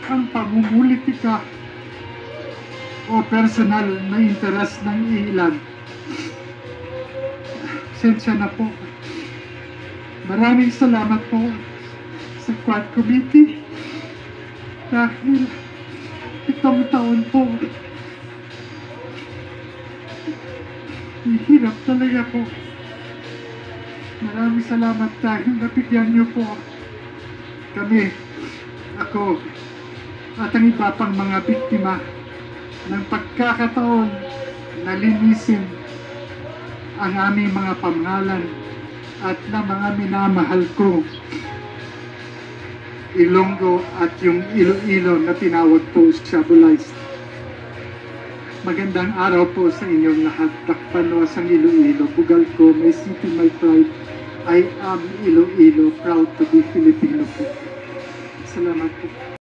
ang pamumulitika o personal na interes ng ilan. Sensya na po. Maraming salamat po sa Quad Committee dahil 7 taon po. Hirap talaga po. Maraming salamat dahil nabigyan niyo po kami, ako, at ang iba pang mga biktima ng pagkakataon na linisin ang aming mga pangalan at na mga minamahal ko Ilonggo at yung Iloilo na tinawag po Shabulites. Magandang araw po sa inyong lahat. Takpanwas ang Iloilo. Bugal ko, may city, my pride. I am Iloilo, proud to be Filipino po. Salamat po.